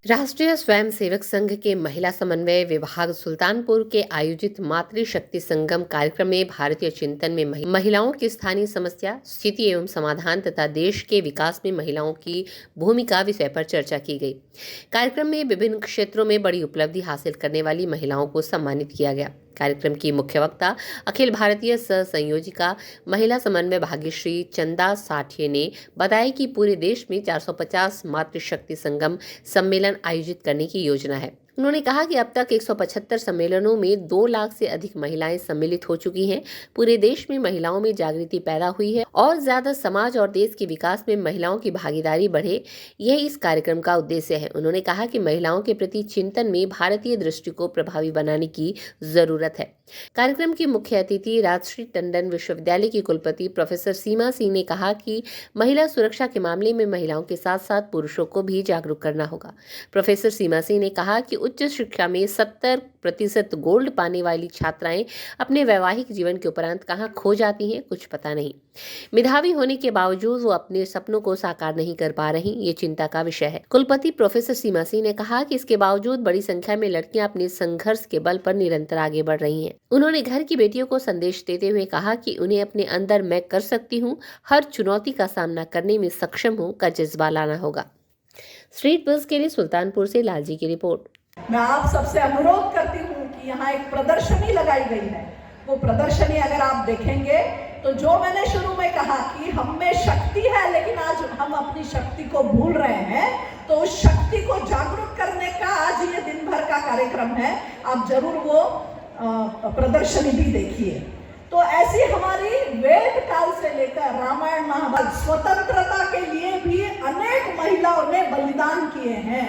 राष्ट्रीय स्वयंसेवक संघ के महिला समन्वय विभाग सुल्तानपुर के आयोजित मातृशक्ति संगम कार्यक्रम में भारतीय चिंतन में महिलाओं की स्थानीय समस्या, स्थिति एवं समाधान तथा देश के विकास में महिलाओं की भूमिका विषय पर चर्चा की गई। कार्यक्रम में विभिन्न क्षेत्रों में बड़ी उपलब्धि हासिल करने वाली महिलाओं को सम्मानित किया गया। कार्यक्रम की मुख्य वक्ता अखिल भारतीय सह संयोजिका महिला समन्वय भाग्यश्री चंदा साठिये ने बताया कि पूरे देश में 450 मातृशक्ति संगम सम्मेलन आयोजित करने की योजना है। उन्होंने कहा कि अब तक 175 सम्मेलनों में 2 लाख से अधिक महिलाएं सम्मिलित हो चुकी हैं। पूरे देश में महिलाओं में जागृति पैदा हुई है और ज्यादा समाज और देश के विकास में महिलाओं की भागीदारी बढ़े, यह इस कार्यक्रम का उद्देश्य है। उन्होंने कहा कि महिलाओं के प्रति चिंतन में भारतीय दृष्टि को प्रभावी बनाने की जरूरत है। कार्यक्रम की मुख्य अतिथि राजश्री टंडन विश्वविद्यालय की कुलपति प्रोफेसर सीमा सिंह ने कहा कि महिला सुरक्षा के मामले में महिलाओं के साथ साथ पुरुषों को भी जागरूक करना होगा। प्रोफेसर सीमा सिंह ने कहा कि उच्च शिक्षा में 70% गोल्ड पाने वाली छात्राएं अपने वैवाहिक जीवन के उपरांत कहां खो जाती हैं, कुछ पता नहीं। मेधावी होने के बावजूद वो अपने सपनों को साकार नहीं कर पा रही, ये चिंता का विषय है। कुलपति प्रोफेसर सीमा सिंह ने कहा कि इसके बावजूद बड़ी संख्या में लड़कियां अपने संघर्ष के बल पर निरंतर आगे बढ़ रही हैं। उन्होंने घर की बेटियों को संदेश देते हुए कहा कि उन्हें अपने अंदर मैं कर सकती हूँ, हर चुनौती का सामना करने में सक्षम हूँ का जज्बा लाना होगा। स्ट्रीट बस के लिए सुल्तानपुर से लालजी की रिपोर्ट। मैं आप सबसे अनुरोध करती हूँ कि यहाँ एक प्रदर्शनी लगाई गई है। वो प्रदर्शनी अगर आप देखेंगे तो जो मैंने शुरू में कहा कि हम में शक्ति है, लेकिन आज हम अपनी शक्ति को भूल रहे हैं, तो उस शक्ति को जागरूक करने का आज ये दिन भर का कार्यक्रम है। आप जरूर वो प्रदर्शनी भी देखिए। तो ऐसी हमारी वेद काल से लेकर रामायण महाभारत स्वतंत्रता के लिए भी अनेक महिलाओं ने बलिदान किए हैं।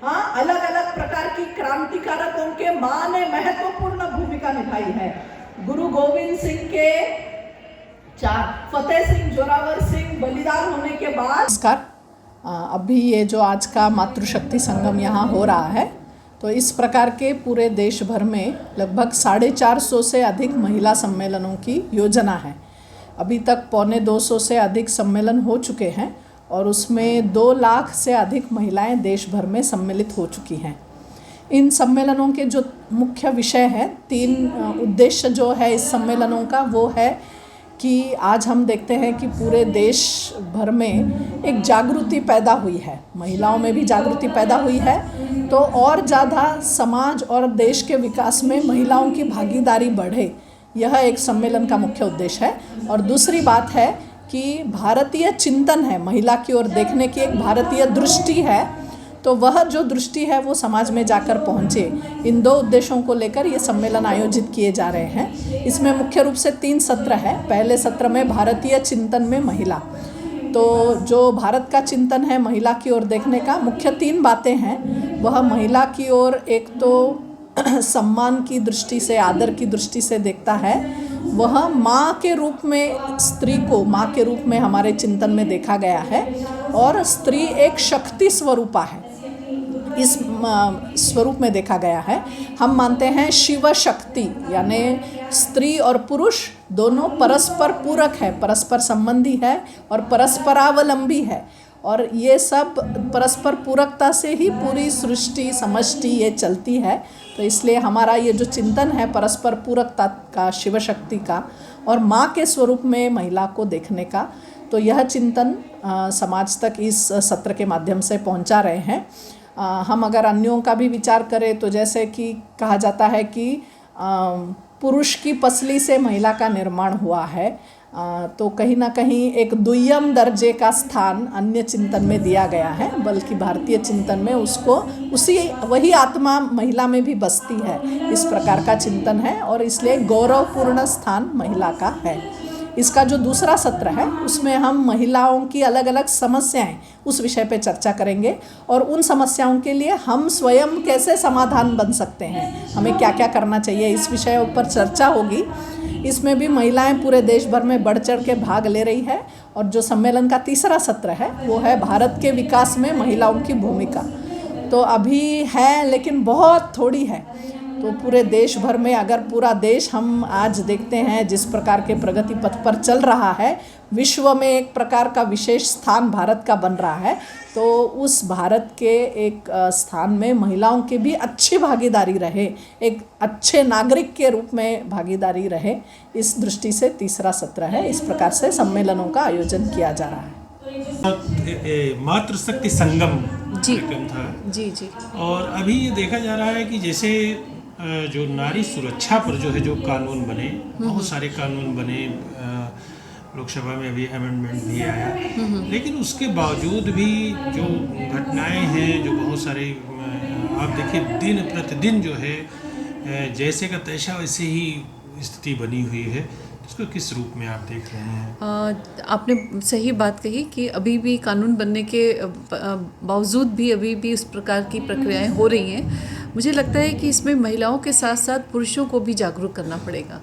हाँ, अलग अलग प्रकार की क्रांतिकारकों के मां ने महत्वपूर्ण भूमिका निभाई है। गुरु गोविंद सिंह के 4, फतेह सिंह, जोरावर सिंह बलिदान होने के बाद नमस्कार। अभी ये जो आज का मातृशक्ति संगम यहाँ हो रहा है, तो इस प्रकार के पूरे देश भर में लगभग 450 से अधिक महिला सम्मेलनों की योजना है। अभी तक 225 से अधिक सम्मेलन हो चुके हैं और उसमें 2 लाख से अधिक महिलाएं देश भर में सम्मिलित हो चुकी हैं। इन सम्मेलनों के जो मुख्य विषय हैं, 3 उद्देश्य जो है इस सम्मेलनों का, वो है कि आज हम देखते हैं कि पूरे देश भर में एक जागृति पैदा हुई है, महिलाओं में भी जागृति पैदा हुई है, तो और ज़्यादा समाज और देश के विकास में महिलाओं की भागीदारी बढ़े, यह एक सम्मेलन का मुख्य उद्देश्य है। और दूसरी बात है कि भारतीय चिंतन है, महिला की ओर देखने की एक भारतीय दृष्टि है, तो वह जो दृष्टि है वो समाज में जाकर पहुँचे। इन 2 उद्देश्यों को लेकर ये सम्मेलन आयोजित किए जा रहे हैं। इसमें मुख्य रूप से 3 सत्र है। पहले सत्र में भारतीय चिंतन में महिला, तो जो भारत का चिंतन है महिला की ओर देखने का, मुख्य 3 बातें हैं। वह महिला की ओर एक तो सम्मान की दृष्टि से, आदर की दृष्टि से देखता है। वह माँ के रूप में, स्त्री को माँ के रूप में हमारे चिंतन में देखा गया है और स्त्री एक शक्ति स्वरूपा है, इस स्वरूप में देखा गया है। हम मानते हैं शिव शक्ति, यानी स्त्री और पुरुष दोनों परस्पर पूरक है, परस्पर संबंधी है और परस्परावलंबी है, और ये सब परस्पर पूरकता से ही पूरी सृष्टि समष्टि ये चलती है। तो इसलिए हमारा ये जो चिंतन है परस्पर पूरकता का, शिव शक्ति का और माँ के स्वरूप में महिला को देखने का, तो यह चिंतन समाज तक इस सत्र के माध्यम से पहुँचा रहे हैं। हम अगर अन्यों का भी विचार करें तो जैसे कि कहा जाता है कि पुरुष की पसली से महिला का निर्माण हुआ है, तो कहीं ना कहीं एक दुय्यम दर्जे का स्थान अन्य चिंतन में दिया गया है, बल्कि भारतीय चिंतन में उसको वही आत्मा महिला में भी बसती है, इस प्रकार का चिंतन है और इसलिए गौरवपूर्ण स्थान महिला का है। इसका जो दूसरा सत्र है उसमें हम महिलाओं की अलग अलग समस्याएं, उस विषय पे चर्चा करेंगे और उन समस्याओं के लिए हम स्वयं कैसे समाधान बन सकते हैं, हमें क्या क्या करना चाहिए, इस विषय पर चर्चा होगी। इसमें भी महिलाएं पूरे देश भर में बढ़ चढ़ के भाग ले रही है। और जो सम्मेलन का तीसरा सत्र है वो है भारत के विकास में महिलाओं की भूमिका। तो अभी है लेकिन बहुत थोड़ी है, तो पूरे देश भर में अगर पूरा देश हम आज देखते हैं जिस प्रकार के प्रगति पथ पर चल रहा है, विश्व में एक प्रकार का विशेष स्थान भारत का बन रहा है, तो उस भारत के एक स्थान में महिलाओं की भी अच्छी भागीदारी रहे, एक अच्छे नागरिक के रूप में भागीदारी रहे, इस दृष्टि से तीसरा सत्र है। इस प्रकार से सम्मेलनों का आयोजन किया जा रहा है। मातृशक्ति संगम जी कार्यक्रम था जी जी और अभी ये देखा जा रहा है कि जैसे जो नारी सुरक्षा पर जो है जो कानून बने, बहुत सारे कानून बने, लोकसभा में अभी अमेंडमेंट भी आया, लेकिन उसके बावजूद भी जो घटनाएं हैं, जो बहुत सारे आप देखिए दिन प्रतिदिन जो है जैसे का तैसा वैसे ही स्थिति बनी हुई है। इसको किस रूप में आप देख रहे हैं? आपने सही बात कही कि अभी भी कानून बनने के बावजूद भी अभी भी इस प्रकार की प्रक्रियाएं हो रही हैं। मुझे लगता है कि इसमें महिलाओं के साथ साथ पुरुषों को भी जागरूक करना पड़ेगा,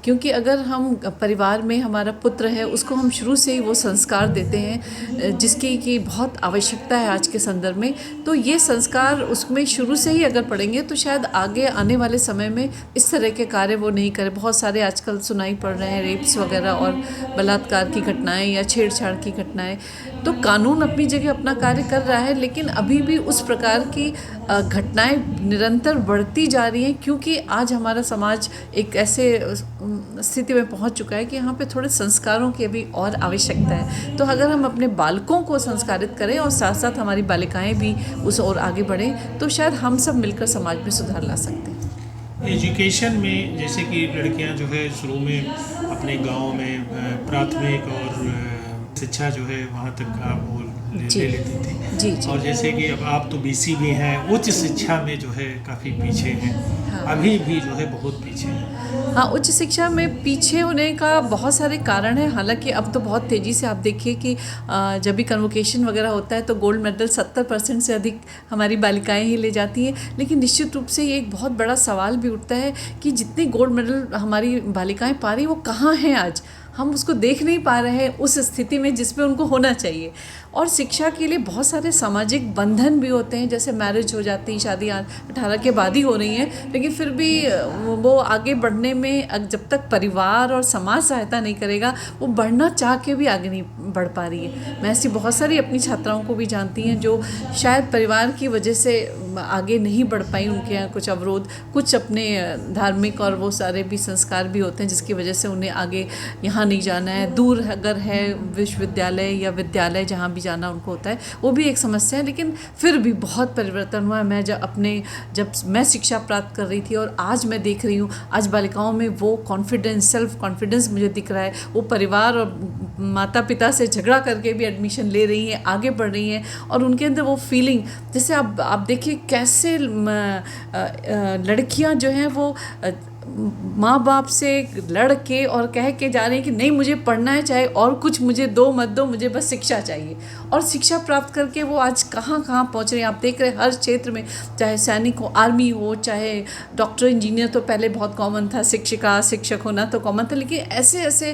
क्योंकि अगर हम परिवार में हमारा पुत्र है उसको हम शुरू से ही वो संस्कार देते हैं जिसकी कि बहुत आवश्यकता है आज के संदर्भ में, तो ये संस्कार उसमें शुरू से ही अगर पढ़ेंगे तो शायद आगे आने वाले समय में इस तरह के कार्य वो नहीं करें। बहुत सारे आजकल सुनाई पड़ रहे हैं रेप्स वगैरह और बलात्कार की घटनाएं या छेड़छाड़ की घटनाएं, तो कानून अपनी जगह अपना कार्य कर रहा है, लेकिन अभी भी उस प्रकार की घटनाएं निरंतर बढ़ती जा रही हैं, क्योंकि आज हमारा समाज एक ऐसे स्थिति में पहुंच चुका है कि यहाँ पे थोड़े संस्कारों की अभी और आवश्यकता है। तो अगर हम अपने बालकों को संस्कारित करें और साथ साथ हमारी बालिकाएं भी उस ओर आगे बढ़ें, तो शायद हम सब मिलकर समाज में सुधार ला सकते हैं। एजुकेशन में जैसे कि लड़कियां जो है शुरू में अपने गांव में प्राथमिक और शिक्षा जो है वहाँ तक आप वो ले लेती थी जी। और जैसे कि अब आप तो बीसी भी हैं, उच्च शिक्षा में जो है काफ़ी पीछे हैं। हाँ। अभी भी जो है बहुत पीछे हैं। हाँ, उच्च शिक्षा में पीछे होने का बहुत सारे कारण हैं। हालांकि अब तो बहुत तेज़ी से आप देखिए कि जब भी कन्वोकेशन वगैरह होता है तो गोल्ड मेडल 70% से अधिक हमारी बालिकाएं ही ले जाती हैं, लेकिन निश्चित रूप से ये एक बहुत बड़ा सवाल भी उठता है कि जितने गोल्ड मेडल हमारी बालिकाएं पा रही वो कहाँ हैं आज, हम उसको देख नहीं पा रहे हैं उस स्थिति में जिसमें उनको होना चाहिए। और शिक्षा के लिए बहुत सारे सामाजिक बंधन भी होते हैं, जैसे मैरिज हो जाती, शादी 18 के बाद ही हो रही हैं, लेकिन फिर भी वो आगे बढ़ने में जब तक परिवार और समाज सहायता नहीं करेगा वो बढ़ना चाह के भी आगे नहीं बढ़ पा रही है। मैं ऐसी बहुत सारी अपनी छात्राओं को भी जानती हैं जो शायद परिवार की वजह से आगे नहीं बढ़ पाई, उनके यहाँ कुछ अवरोध, कुछ अपने धार्मिक और वो सारे भी संस्कार भी होते हैं जिसकी वजह से उन्हें आगे यहाँ नहीं जाना है। दूर अगर है विश्वविद्यालय या विद्यालय जहाँ भी जाना उनको होता है, वो भी एक समस्या है, लेकिन फिर भी बहुत परिवर्तन हुआ है। मैं जब मैं शिक्षा प्राप्त कर रही थी और आज मैं देख रही हूँ, आज बालिकाओं में वो कॉन्फिडेंस, सेल्फ कॉन्फिडेंस मुझे दिख रहा है। वो परिवार और माता पिता से झगड़ा करके भी एडमिशन ले रही हैं, आगे बढ़ रही हैं, और उनके अंदर वो फीलिंग, जैसे आप देखिए कैसे लड़कियां जो हैं वो माँ बाप से लड़ के और कह के जा रही हैं कि नहीं मुझे पढ़ना है, चाहे और कुछ मुझे दो मत दो, मुझे बस शिक्षा चाहिए। और शिक्षा प्राप्त करके वो आज कहाँ कहाँ पहुँच रहे हैं। आप देख रहे हैं हर क्षेत्र में, चाहे सैनिक हो, आर्मी हो, चाहे डॉक्टर इंजीनियर तो पहले बहुत कॉमन था, शिक्षिका शिक्षक होना तो कॉमन था, लेकिन ऐसे ऐसे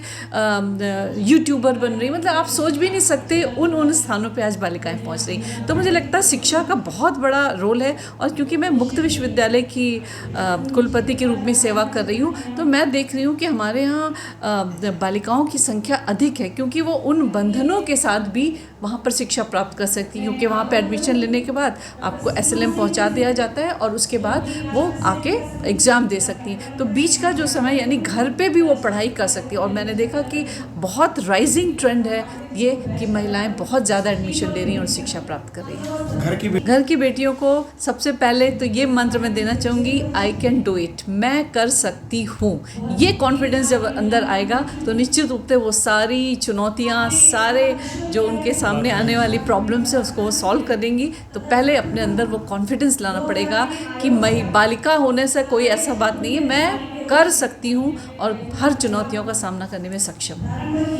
यूट्यूबर बन रही, मतलब आप सोच भी नहीं सकते उन स्थानों पर आज बालिकाएँ पहुँच रही। तो मुझे लगता है शिक्षा का बहुत बड़ा रोल है। और क्योंकि मैं मुक्त विश्वविद्यालय की कुलपति के रूप में सेवा कर रही हूँ, तो मैं देख रही हूँ कि हमारे यहाँ बालिकाओं की संख्या अधिक है, क्योंकि वो उन बंधनों के साथ भी वहाँ पर शिक्षा प्राप्त कर सकती हैं, क्योंकि वहाँ पर एडमिशन लेने के बाद आपको SLM पहुँचा दिया जाता है और उसके बाद वो आके एग्ज़ाम दे सकती हैं। तो बीच का जो समय यानी घर पे भी वो पढ़ाई कर सकती है। और मैंने देखा कि बहुत राइजिंग ट्रेंड है ये कि महिलाएं बहुत ज़्यादा एडमिशन ले रही हैं और शिक्षा प्राप्त कर रही हैं। घर की बेटियों को सबसे पहले तो ये मंत्र मैं देना चाहूँगी, आई कैन डू इट, मैं कर सकती हूँ। ये कॉन्फिडेंस जब अंदर आएगा तो निश्चित रूप से वो सारी चुनौतियाँ, सारे जो उनके सामने आने वाली प्रॉब्लम्स है उसको वो सॉल्व करेंगी। तो पहले अपने अंदर वो कॉन्फिडेंस लाना पड़ेगा कि मैं बालिका होने से कोई ऐसा बात नहीं है, मैं कर सकती हूँ और हर चुनौतियों का सामना करने में सक्षम हूँ।